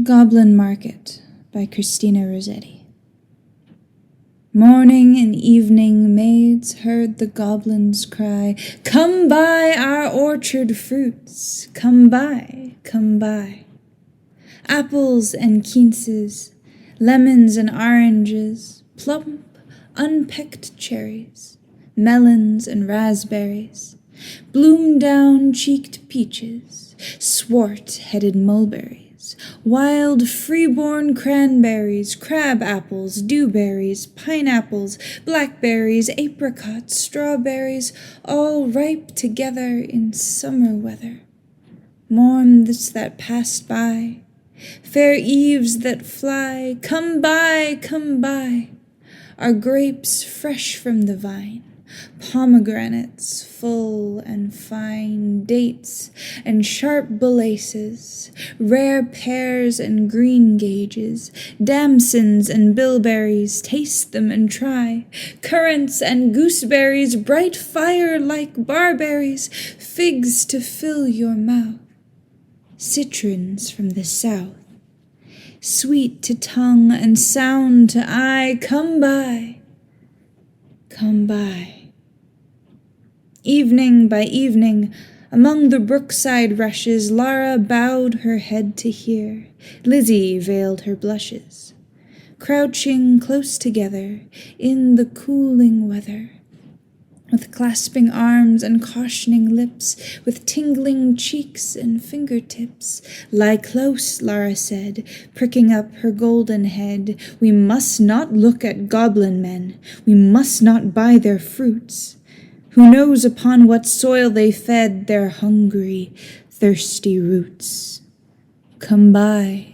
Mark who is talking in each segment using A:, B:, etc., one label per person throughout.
A: Goblin Market by Christina Rossetti. Morning and evening maids heard the goblins cry, "Come buy our orchard fruits, come buy, come buy." Apples and quinces, lemons and oranges, plump, unpecked cherries, melons and raspberries, bloom-down-cheeked peaches, swart-headed mulberries, wild free-born cranberries, crab-apples, dewberries, pineapples, blackberries, apricots, strawberries, all ripe together in summer weather. Morns that passed by, fair eves that fly, come buy, are grapes fresh from the vine, pomegranates full and fine, dates and sharp bullaces, rare pears and greengages, damsons and bilberries, taste them and try, currants and gooseberries, bright fire-like barberries, figs to fill your mouth, citrons from the south, sweet to tongue and sound to eye, come buy, come buy. Evening by evening, among the brookside rushes, Lara bowed her head to hear, Lizzie veiled her blushes. Crouching close together in the cooling weather, with clasping arms and cautioning lips, with tingling cheeks and fingertips. "Lie close," Lara said, pricking up her golden head. "We must not look at goblin men. We must not buy their fruits. Who knows upon what soil they fed their hungry, thirsty roots?" "Come buy,"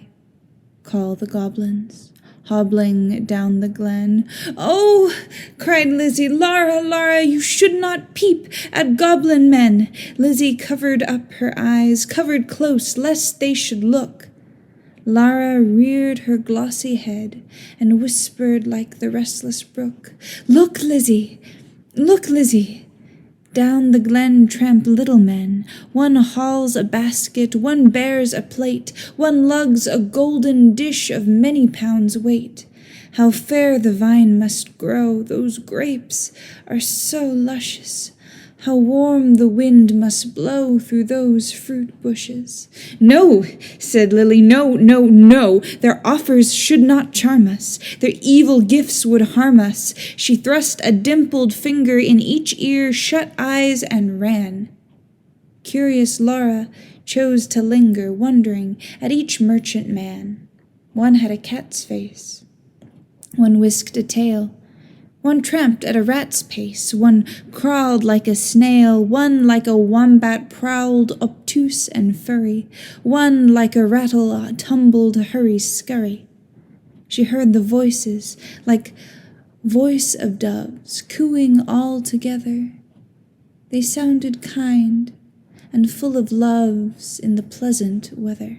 A: call the goblins, hobbling down the glen. "Oh," cried Lizzie, Lara, you should not peep at goblin men." Lizzie covered up her eyes, covered close, lest they should look. Lara reared her glossy head and whispered like the restless brook, look, Lizzie, look, Lizzie." Down the glen tramp little men. One hauls a basket, one bears a plate, one lugs a golden dish of many pounds weight. How fair the vine must grow, those grapes are so luscious. How warm the wind must blow through those fruit bushes. "No," said Lily, no, their offers should not charm us. Their evil gifts would harm us. She thrust a dimpled finger in each ear, shut eyes, and ran. Curious Lara chose to linger, wondering at each merchant man. One had a cat's face, one whisked a tail, one tramped at a rat's pace, one crawled like a snail, one like a wombat prowled obtuse and furry, one like a rattle tumbled hurry-scurry. She heard the voices, like voice of doves, cooing all together. They sounded kind and full of loves in the pleasant weather.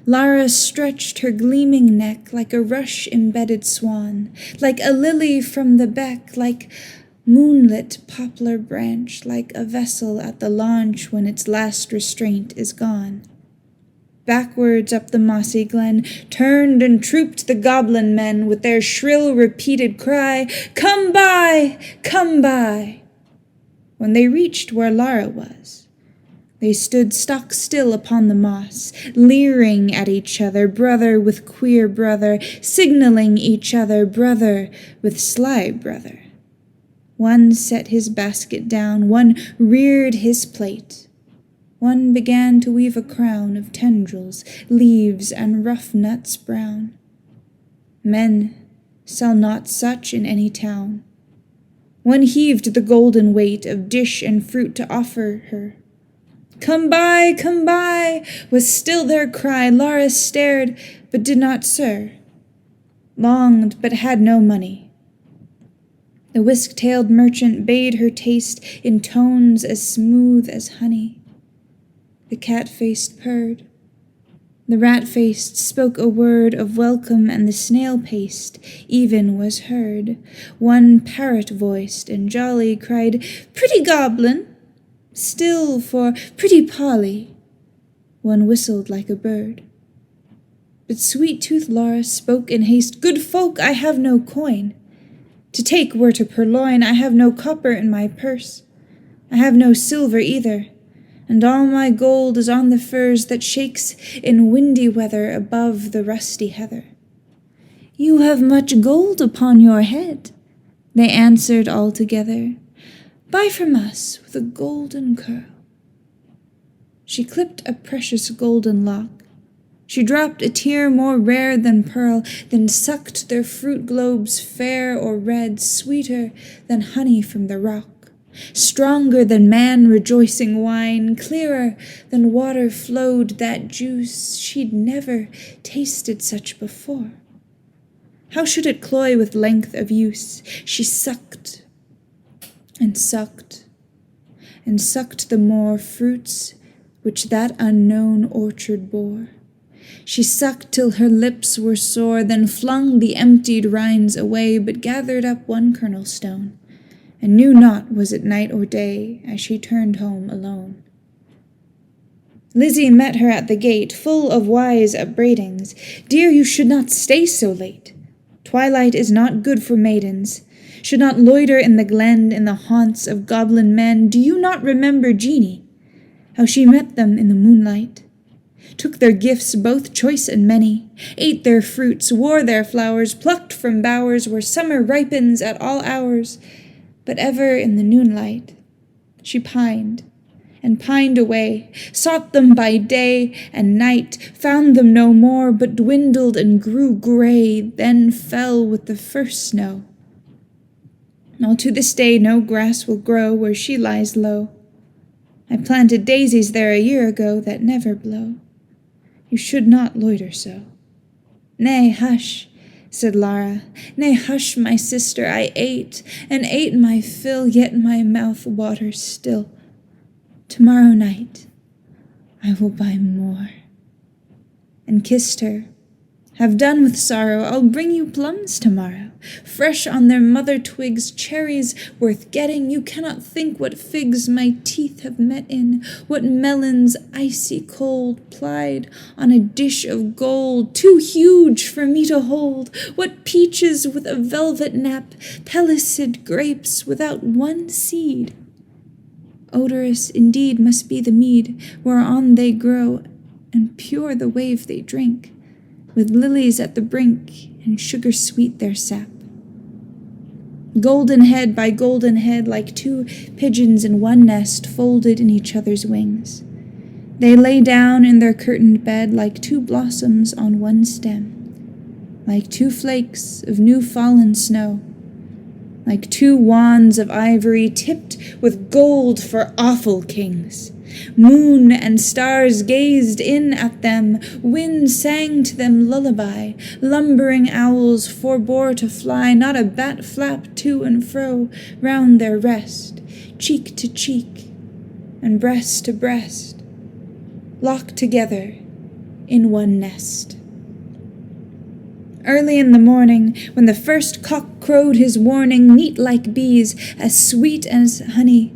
A: Lara stretched her gleaming neck like a rush-embedded swan, like a lily from the beck, like moonlit poplar branch, like a vessel at the launch when its last restraint is gone. Backwards up the mossy glen turned and trooped the goblin men with their shrill repeated cry, "Come buy, come buy." When they reached where Lara was, they stood stock still upon the moss, leering at each other, brother with queer brother, signaling each other, brother with sly brother. One set his basket down, one reared his plate. One began to weave a crown of tendrils, leaves, and rough nuts brown. Men sell not such in any town. One heaved the golden weight of dish and fruit to offer her. come buy, was still their cry. Lara stared, but did not stir, longed, but had no money. The whisk-tailed merchant bade her taste in tones as smooth as honey. The cat-faced purred. The rat-faced spoke a word of welcome, and the snail-paced even was heard. One parrot-voiced and jolly cried, "Pretty goblin!" Still for "Pretty Polly." One whistled like a bird. But sweet-toothed Lara spoke in haste, "Good folk, I have no coin. To take were to purloin, I have no copper in my purse. I have no silver either, and all my gold is on the furze that shakes in windy weather above the rusty heather." "You have much gold upon your head," they answered all together. "Buy from us with a golden curl." She clipped a precious golden lock. She dropped a tear more rare than pearl, then sucked their fruit globes fair or red, sweeter than honey from the rock, stronger than man-rejoicing wine, clearer than water flowed that juice. She'd never tasted such before. How should it cloy with length of use? She sucked and sucked and sucked the more fruits which that unknown orchard bore. She sucked till her lips were sore, then flung the emptied rinds away, but gathered up one kernel stone, and knew not was it night or day, as she turned home alone. Lizzie met her at the gate, full of wise upbraidings. "Dear, you should not stay so late. Twilight is not good for maidens. Should not loiter in the glen, in the haunts of goblin men. Do you not remember Jeanie, how she met them in the moonlight? Took their gifts both choice and many, ate their fruits, wore their flowers, plucked from bowers where summer ripens at all hours, but ever in the noonlight she pined, and pined away, sought them by day and night, found them no more, but dwindled and grew gray, then fell with the first snow. All to this day no grass will grow where she lies low. I planted daisies there a year ago that never blow. You should not loiter so." "Nay, hush," said Lara. "Nay, hush, my sister, I ate, and ate my fill, yet my mouth waters still. Tomorrow night I will buy more," and kissed her. "Have done with sorrow, I'll bring you plums tomorrow, fresh on their mother twigs, cherries worth getting. You cannot think what figs my teeth have met in, what melons icy cold plied on a dish of gold, too huge for me to hold, what peaches with a velvet nap, pellucid grapes without one seed. Odorous indeed must be the mead whereon they grow, and pure the wave they drink, with lilies at the brink, and sugar-sweet their sap. Golden head by golden head, like two pigeons in one nest, folded in each other's wings. They lay down in their curtained bed like two blossoms on one stem, like two flakes of new-fallen snow, like two wands of ivory tipped with gold for awful kings. Moon and stars gazed in at them, wind sang to them lullaby, lumbering owls forbore to fly, not a bat flapped to and fro round their rest, cheek to cheek and breast to breast, locked together in one nest. Early in the morning, when the first cock crowed his warning, neat like bees, as sweet as honey,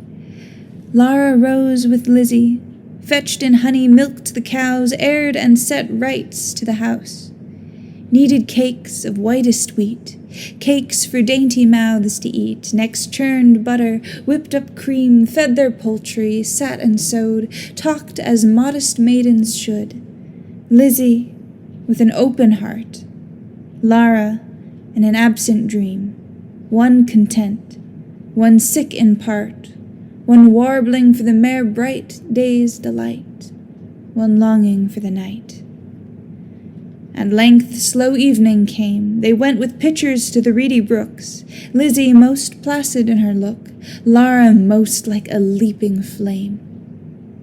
A: Lara rose with Lizzie, fetched in honey, milked the cows, aired and set rights to the house, kneaded cakes of whitest wheat, cakes for dainty mouths to eat, next churned butter, whipped up cream, fed their poultry, sat and sewed, talked as modest maidens should. Lizzie with an open heart, Lara in an absent dream, one content, one sick in part, one warbling for the mere bright day's delight, one longing for the night. At length slow evening came. They went with pitchers to the reedy brooks, Lizzie most placid in her look, Lara most like a leaping flame.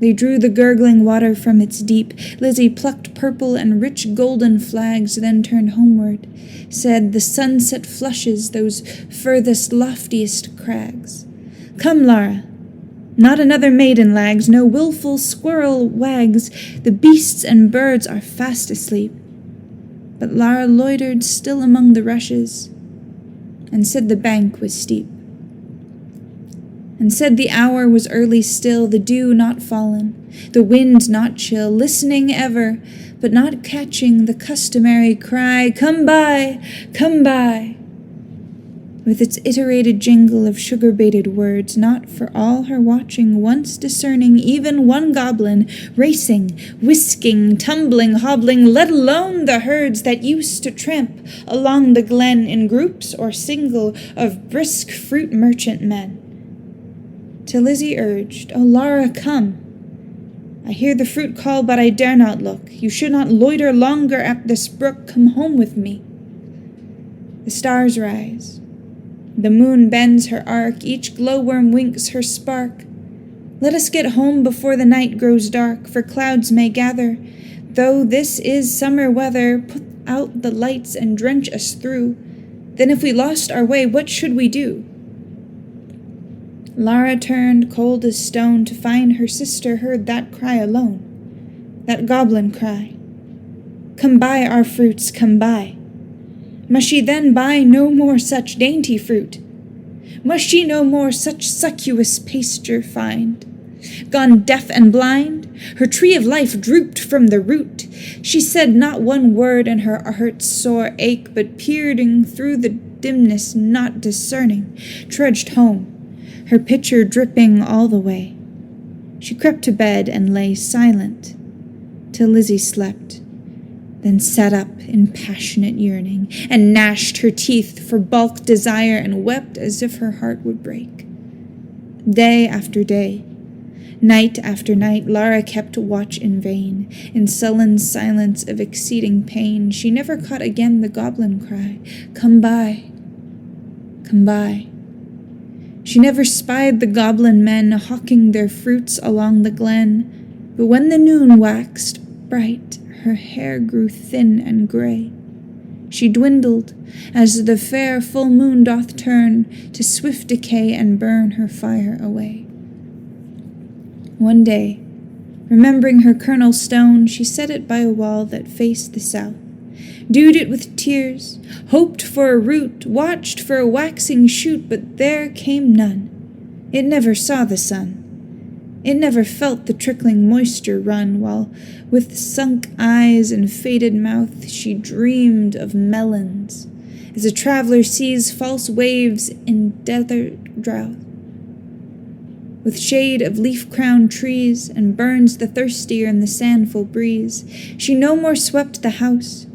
A: They drew the gurgling water from its deep. Lizzie plucked purple and rich golden flags, then turned homeward, said, "The sunset flushes those furthest loftiest crags. Come, Lara, not another maiden lags, no wilful squirrel wags, the beasts and birds are fast asleep." But Lara loitered still among the rushes, and said the bank was steep. and said the hour was early still, the dew not fallen, the wind not chill, listening ever, but not catching the customary cry, "Come by, come by," with its iterated jingle of sugar-baited words, not for all her watching once discerning even one goblin, racing, whisking, tumbling, hobbling, let alone the herds that used to tramp along the glen in groups or single of brisk fruit merchant men. Till Lizzie urged, "O Lara, come! I hear the fruit call, but I dare not look. You should not loiter longer at this brook. Come home with me." The stars rise. The moon bends her arc. Each glowworm winks her spark. Let us get home before the night grows dark, for clouds may gather. Though this is summer weather, put out the lights and drench us through. Then if we lost our way, what should we do? Lara turned cold as stone to find her sister heard that cry alone, that goblin cry. "Come buy our fruits, come buy." Must she then buy no more such dainty fruit? Must she no more such succulous pasture find? Gone deaf and blind, her tree of life drooped from the root. She said not one word in her heart's sore ache, but peering through the dimness, not discerning, trudged home, her pitcher dripping all the way. She crept to bed and lay silent till Lizzie slept, then sat up in passionate yearning, and gnashed her teeth for balked desire, and wept as if her heart would break. Day after day, night after night, Lara kept watch in vain, in sullen silence of exceeding pain. She never caught again the goblin cry, "Come buy, come buy." She never spied the goblin men hawking their fruits along the glen, but when the noon waxed bright, her hair grew thin and gray. She dwindled as the fair full moon doth turn to swift decay and burn her fire away. One day, remembering her kernel stone, she set it by a wall that faced the south, dewed it with tears, hoped for a root, watched for a waxing shoot, but there came none. It never saw the sun. It never felt the trickling moisture run, while with sunk eyes and faded mouth she dreamed of melons, as a traveler sees false waves in desert drought. With shade of leaf-crowned trees, and burns the thirstier in the sandful breeze, she no more swept the house,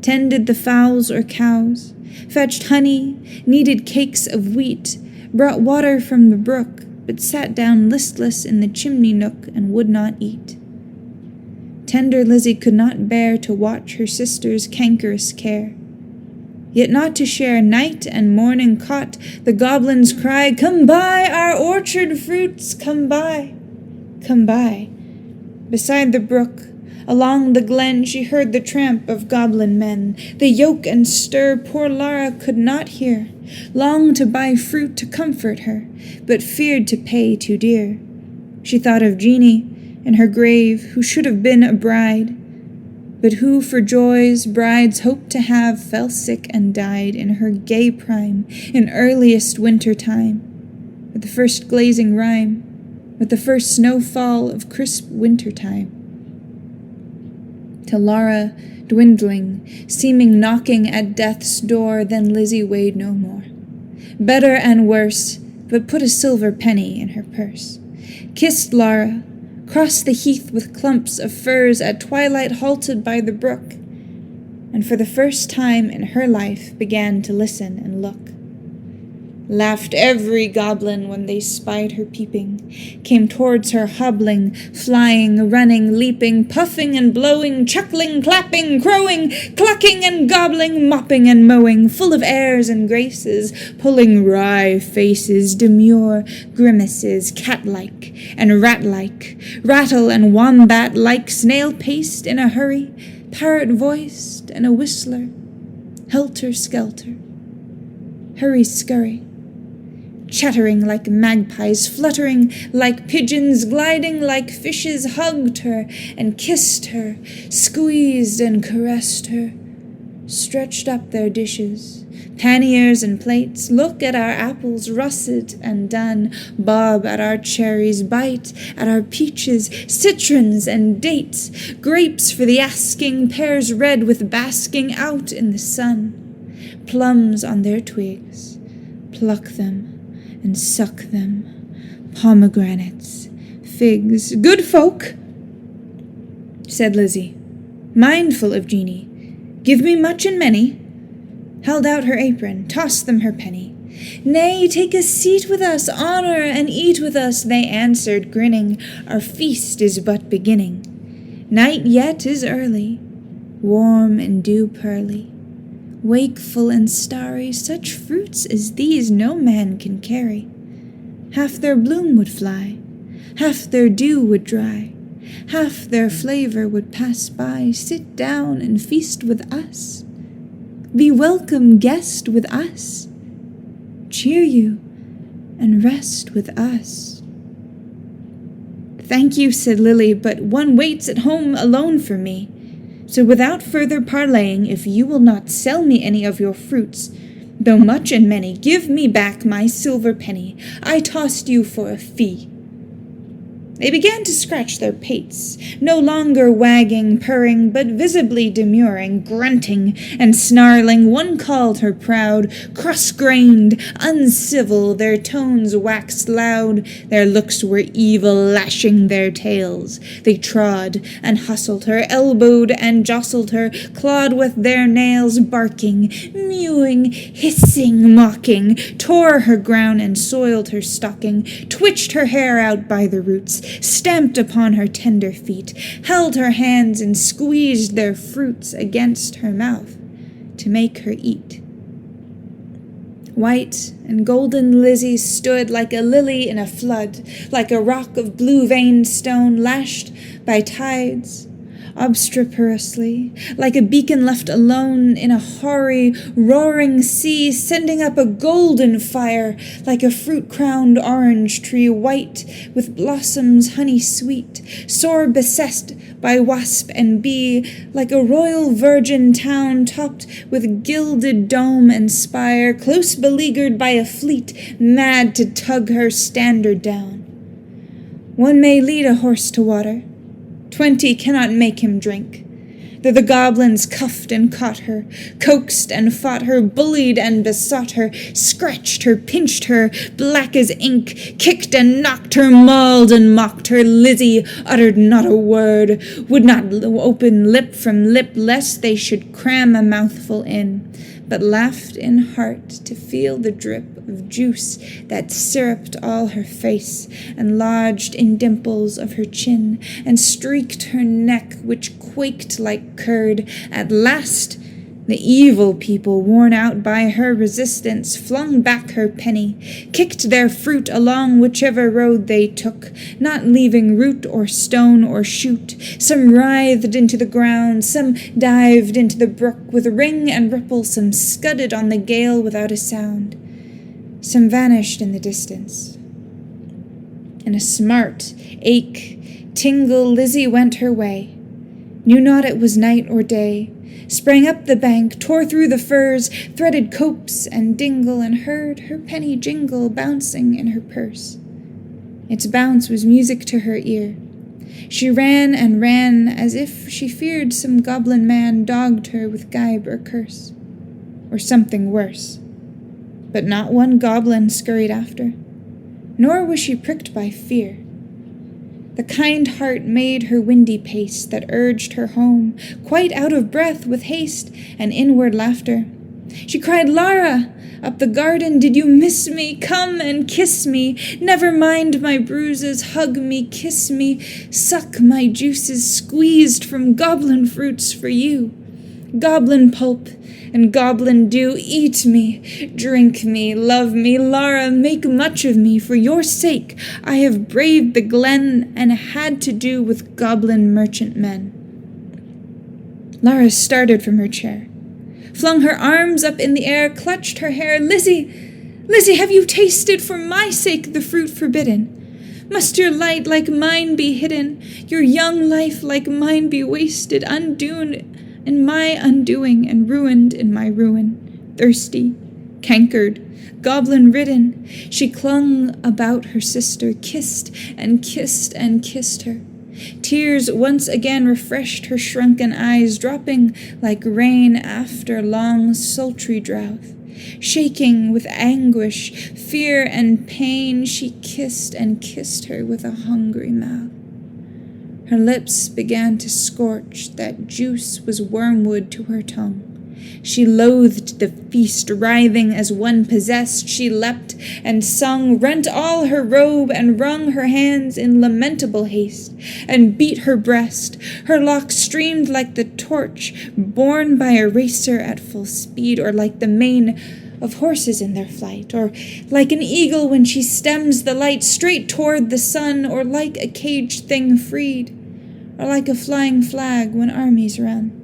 A: tended the fowls or cows, fetched honey, kneaded cakes of wheat, brought water from the brook, but sat down listless in the chimney nook and would not eat. Tender Lizzie could not bear to watch her sister's cankerous care, yet not to share night and morning caught the goblin's cry, "Come buy our orchard fruits, come buy, come buy." Beside the brook, along the glen, she heard the tramp of goblin men, the yoke and stir poor Lara could not hear, longed to buy fruit to comfort her, but feared to pay too dear. She thought of Jeanie in her grave, who should have been a bride, but who for joys brides hoped to have fell sick and died in her gay prime, in earliest winter time, with the first glazing rime, with the first snowfall of crisp winter time. Till Lara, dwindling, seeming knocking at death's door, then Lizzie weighed no more. Better and worse, but put a silver penny in her purse. Kissed Lara, crossed the heath with clumps of firs, at twilight halted by the brook, and for the first time in her life began to listen and look. Laughed every goblin when they spied her peeping, came towards her hobbling, flying, running, leaping, puffing and blowing, chuckling, clapping, crowing, clucking and gobbling, mopping and mowing, full of airs and graces, pulling wry faces, demure grimaces, cat-like and rat-like, rattle and wombat-like, snail-paced in a hurry, parrot-voiced and a whistler, helter-skelter, hurry-scurry, chattering like magpies, fluttering like pigeons, gliding like fishes, hugged her and kissed her, squeezed and caressed her, stretched up their dishes, panniers and plates. Look at our apples, russet and done, bob at our cherries, bite at our peaches, citrons and dates, grapes for the asking, pears red with basking out in the sun, plums on their twigs, pluck them and suck them, pomegranates, figs. Good folk, said Lizzie, mindful of Jeanie, give me much and many, held out her apron, tossed them her penny. Nay, take a seat with us, honour and eat with us, they answered, grinning, our feast is but beginning. Night yet is early, warm and dew pearly, wakeful and starry, such fruits as these no man can carry. Half their bloom would fly, half their dew would dry, half their flavour would pass by. Sit down and feast with us, be welcome guest with us, cheer you and rest with us. Thank you, said Lily, but one waits at home alone for me. So without further parleying, if you will not sell me any of your fruits, though much and many, give me back my silver penny I tossed you for a fee. They began to scratch their pates, no longer wagging, purring, but visibly demurring, grunting and snarling. One called her proud, cross-grained, uncivil. Their tones waxed loud, their looks were evil, lashing their tails. They trod and hustled her, elbowed and jostled her, clawed with their nails, barking, mewing, hissing, mocking, tore her gown and soiled her stocking, twitched her hair out by the roots, stamped upon her tender feet, held her hands and squeezed their fruits against her mouth to make her eat. White and golden Lizzie stood like a lily in a flood, like a rock of blue-veined stone lashed by tides, obstreperously, like a beacon left alone in a hoary, roaring sea, sending up a golden fire, like a fruit-crowned orange tree, white with blossoms honey-sweet, sore beset by wasp and bee, like a royal virgin town topped with gilded dome and spire, close beleaguered by a fleet mad to tug her standard down. One may lead a horse to water, 20 cannot make him drink. Though the goblins cuffed and caught her, coaxed and fought her, bullied and besought her, scratched her, pinched her, black as ink, kicked and knocked her, mauled and mocked her, Lizzie uttered not a word, would not open lip from lip, lest they should cram a mouthful in, but laughed in heart to feel the drip of juice that syruped all her face, and lodged in dimples of her chin, and streaked her neck, which quaked like curd. At last the evil people, worn out by her resistance, flung back her penny, kicked their fruit along whichever road they took, not leaving root or stone or shoot. Some writhed into the ground, some dived into the brook with ring and ripple, some scudded on the gale without a sound, some vanished in the distance. In a smart ache, tingle, Lizzie went her way, knew not it was night or day, sprang up the bank, tore through the furze, threaded copse and dingle, and heard her penny jingle bouncing in her purse. Its bounce was music to her ear. She ran and ran as if she feared some goblin man dogged her with gibe or curse, or something worse. But not one goblin scurried after, nor was she pricked by fear. The kind heart made her windy pace that urged her home, quite out of breath with haste and inward laughter. She cried, "Lara, up the garden, did you miss me? Come and kiss me. Never mind my bruises, hug me, kiss me, suck my juices squeezed from goblin fruits for you. Goblin pulp and goblin dew, eat me, drink me, love me, Lara, make much of me. For your sake I have braved the glen and had to do with goblin merchantmen." Lara started from her chair, flung her arms up in the air, clutched her hair. "Lizzie, Lizzie, have you tasted for my sake the fruit forbidden? Must your light like mine be hidden, your young life like mine be wasted, in my undoing, and ruined in my ruin, thirsty, cankered, goblin-ridden, she clung about her sister, kissed and kissed and kissed her. Tears once again refreshed her shrunken eyes, dropping like rain after long sultry drouth. Shaking with anguish, fear, and pain, she kissed and kissed her with a hungry mouth. Her lips began to scorch, that juice was wormwood to her tongue. She loathed the feast, writhing as one possessed. She leapt and sung, rent all her robe, and wrung her hands in lamentable haste, and beat her breast. Her locks streamed like the torch borne by a racer at full speed, or like the mane of horses in their flight, or like an eagle when she stems the light straight toward the sun, or like a caged thing freed, or like a flying flag when armies run.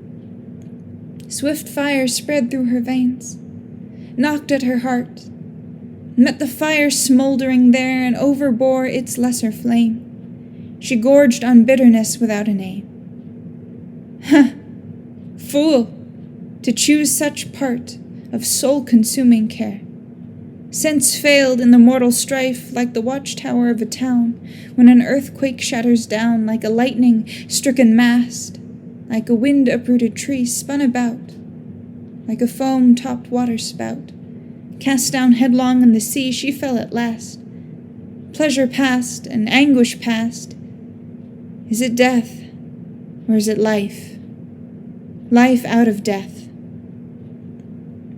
A: Swift fire spread through her veins, knocked at her heart, met the fire smoldering there, and overbore its lesser flame. She gorged on bitterness without a name. Ha! Fool! To choose such part of soul-consuming care. Sense failed in the mortal strife, like the watchtower of a town, when an earthquake shatters down, like a lightning-stricken mast, like a wind-uprooted tree spun about, like a foam-topped waterspout. Cast down headlong in the sea, she fell at last. Pleasure past, and anguish past. Is it death, or is it life? Life out of death.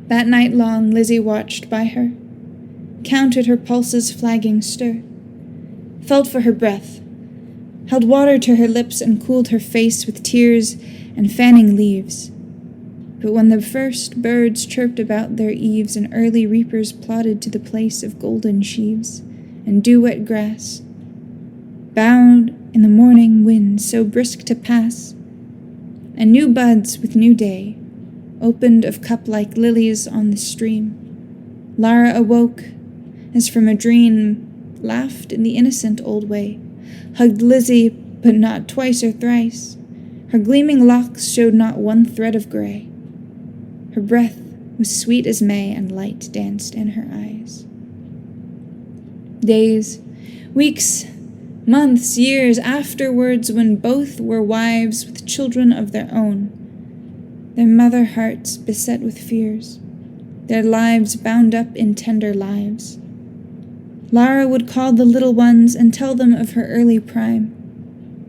A: That night long Lizzie watched by her, counted her pulse's flagging stir, felt for her breath, held water to her lips and cooled her face with tears and fanning leaves. But when the first birds chirped about their eaves and early reapers plodded to the place of golden sheaves and dew-wet grass, bound in the morning wind so brisk to pass, and new buds with new day opened of cup-like lilies on the stream, Lara awoke as from a dream, laughed in the innocent old way, hugged Lizzie, but not twice or thrice. Her gleaming locks showed not one thread of gray. Her breath was sweet as May, and light danced in her eyes. Days, weeks, months, years afterwards, when both were wives with children of their own, their mother hearts beset with fears, their lives bound up in tender lives, Lara would call the little ones and tell them of her early prime.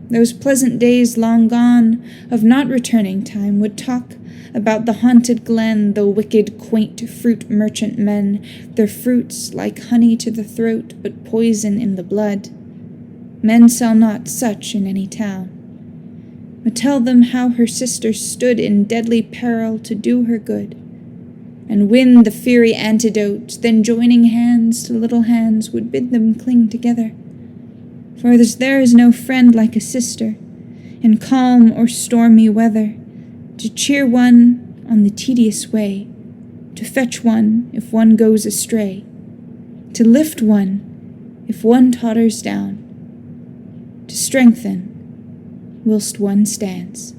A: Those pleasant days long gone, of not returning time, would talk about the haunted glen, the wicked, quaint fruit merchant men, their fruits like honey to the throat, but poison in the blood. Men sell not such in any town. Would tell them how her sister stood in deadly peril to do her good, and win the fiery antidote, then joining hands to little hands would bid them cling together. For there is no friend like a sister, in calm or stormy weather, to cheer one on the tedious way, to fetch one if one goes astray, to lift one if one totters down, to strengthen whilst one stands.